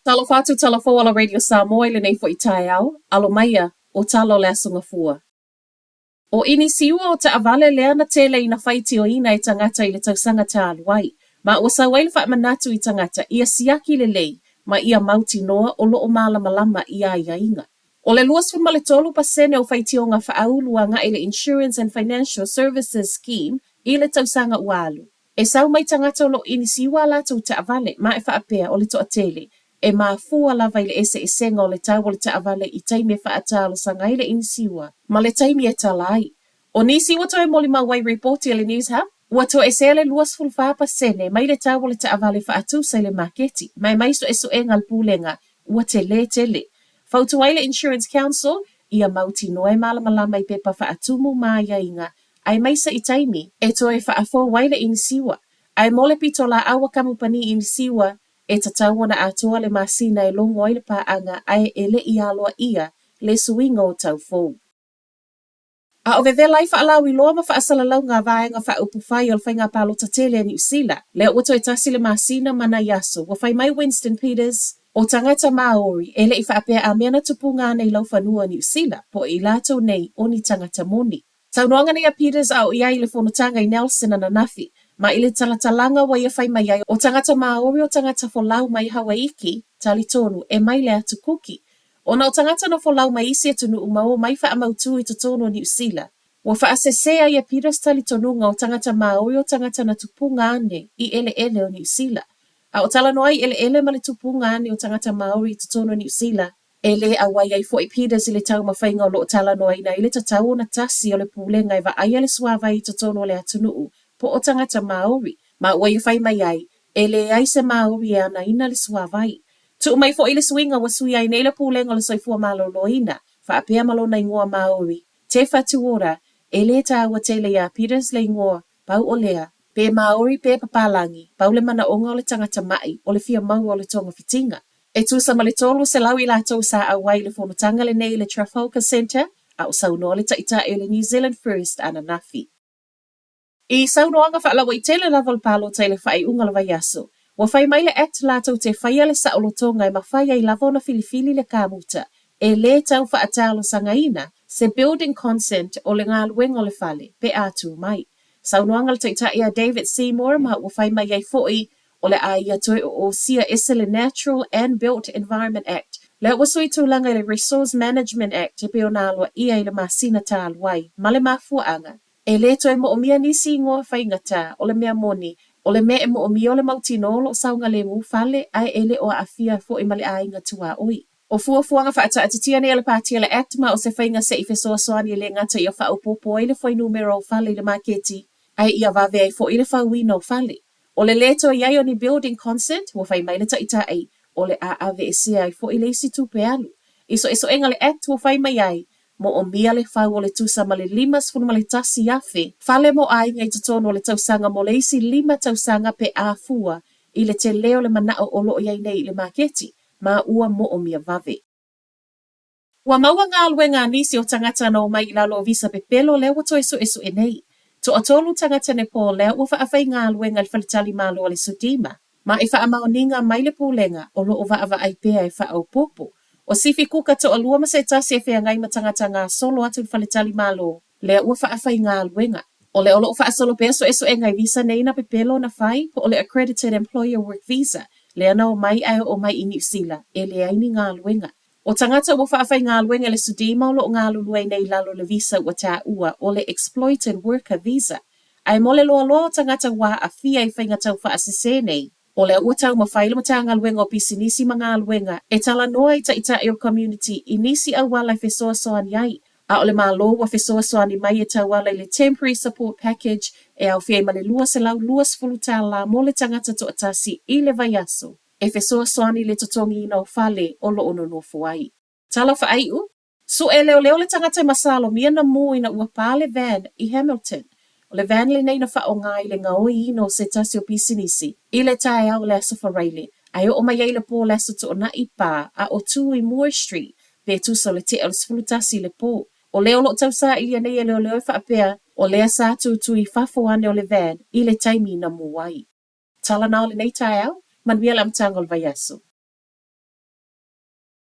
Talofatu talafo ala Radio Samoa le nei fo i tae au, alo maia o talo le asunga fua. O ini siua o ta avale lea na tele ina whaiti o ina e tangata i le tausanga ta aluai, ma o sa waile wha manatu i tangata ia siaki le lei, ma ia mauti noa o loo malama ia ia inga. O le luas fun tolu pasene o whaiti o ngā whaaulua nga i le Insurance and Financial Services Scheme i le tausanga ualu. E sau mai tangata o lo ini siua la tau ta avale, ma e whaapea o le toa tele, e mafua lava i le ese senga o le tau o le taavale i taimi e whaatalo sanga i le inisiua, ma le taimi e talai. O nisi ua toi moli mawai reporti le News Hub, ua to e se le luas fulfapa sene mai le tau o le taavale whaatu sa le maketi, mai maiso e suenga alpulenga, ua tele. Fautuai le Insurance Council, ia mauti noe malama i pepa whaatumu maia inga, ai maisa i taimi e toi whaafo wai le inisiua, ai mole pito la awa kamupani inisiua, e tatau ona atoa le masina e longo i le paanga ai ele i aloa ia le suinga o tau fou. A o veve lai whaalau i loa ma whaasalalau ngā vaenga whaupu whai o le whainga palo tatele a New Zealand. Lea uto e tasi le masina mana yaso, wa whai mai Winston Peters o tangata Maori ele i whaapea a mea na tupunga nei lau whanua New Zealand po i lato nei o ni tangata moni. Tau noanga nei a Peters au i ai le whanutanga i Nelson ana nafi, ma ile talatalanga wa ia whai mai ai o tangata Maori o tangata folau mai Hawaiki, tali tonu e mai le atu kuki. O na o tangata na folau mai isi atunu umau mai wha amautu i totono New Zealand. Wa wha asesea ia Peters tali tonunga o tangata Maori o tangata na tupunga ane i ele o New Zealand. A o tala noai ele ma le tupunga ane o tangata Maori i totono New Zealand. Ele a wai ai fo i Peters i le tau mawhainga o lo tala noai na i le tatau na tasi o le pulenga i wa aia le suawa i totono le atunuu po o tangata Maori. Ma wai whai mai ai, ele ai se Maori e ana ina le suawai. Tu mai fo ile swinga wa sui ai nei le pulenga le soifua malo loina, fa apea malo na ingoa Maori. Te fatu ora, ele ta wa te lea Peters le ingoa, pau o lea, pe Maori pe papalangi, pau le mana onga o le tangata mai, o le fia mau o le tonga fitinga. E tu sa malitolo se lau i lato sa awai le fonotanga le nei le Trafalgar Center, au saunoa le taita e le New Zealand First ana nafi. I saunoanga fa alawa i tele level palo taile fa ai unga lava yaso. Wa whai mai le act lato te whaia le saolotonga e mawhai ai lavo na filifili le kamuta. E le tau wha atalo sangaina, se building consent o le ngā luenga o le fale, pe atu mai. Saunoanga le taita ia David Seymour ma wa whai mai ai foi o le aia toi o sia ese le Natural and Built Environment Act. Le wasui tūlanga le Resource Management Act te peo nālua ia i le masina tā aluai, ma le mafuanga. E le toi mo o mia nisi ingoa whaingata o le mea moni, o le mea mo o mia o le mautinolo o saunga le mu fale ai ele o afia fo i male ainga tua oi. O fuafuanga whaata atitia nei le pātia le act ma o se whainga se i fesoa soani le ngata i o whaupopo i le whai numero o fale le maketi, ai ia vave ai fo i le whauina o fale. O le leto iai o ni building consent, wa whai mai le taita ai, o le aave e sia ai fo i le isi tupe alu. Iso enga le act wa whai mai ai, mo o mia le whau o le tusa ma le limas funu ma le tasi afe, fale mo ai ngai tutono o le tausanga mo le isi lima tausanga pe a fua, i le te leo le manao o lo iai nei le maketi, ma ua mo o mia vave. Ua maua ngā alue ngā nisi o tangata na o mai i lalo o visa pe pelo leo wato esu e nei. To atolu tangata ne po leo ua whaafai ngā alue ngā le whalitali malo o le sudima, ma i whaamao ninga mai le pulenga o lo o vaava ai pea e whaau popo. O sifi kuka to alua ma se tasi e whea ngai matangata ngā solo atu whalitali malo, lea ua whaafai ngā alwenga. O le olo wha solo peso esu e ngai visa nei na pepelo na whai, po o le Accredited Employer Work Visa, lea na o mai ai o mai i New Zealand, e lea ini ngā alwenga. O tangata ua whaafai ngā alwenga le sudima o lo ngā luluai nei lalo le visa ua tā ua o le Exploited Worker Visa. Ai mole loa loa o tangata wa a fia i whainga tau wha asese nei. O le ua tau mawhaile ma tā ngā luenga o pisi nisi ma ngā luenga, e tala noa i taita e o community i nisi au wala i whesoa soani ai. A o le malo wa whesoa soani mai e tau wala i le Temporary Support Package e au fia i male lua se lau luas fulu tā la mo le tangata to atasi i le vaiaso. E whesoa soani le totongi ina o fale o lo ono no fuai. Tala wha aiu, so e leo le tangata masalo mia na mo ina ua pāle van i Hamilton. O le van le nei na wha o ngai le ngaoi ino se tasi o pisinisi. I le tae au le aso whareile. Ai o mai le po le aso to o na i pā a o tu i Moore Street. Pe tu so le te o le sfulutasi le po. O leo lo tau sa i nei e leo leo wha apea. O lea sa tu i fafo ane o le van. I le taimi na muai. Tala nao le nei tae au. Man wia lam tangol vai aso.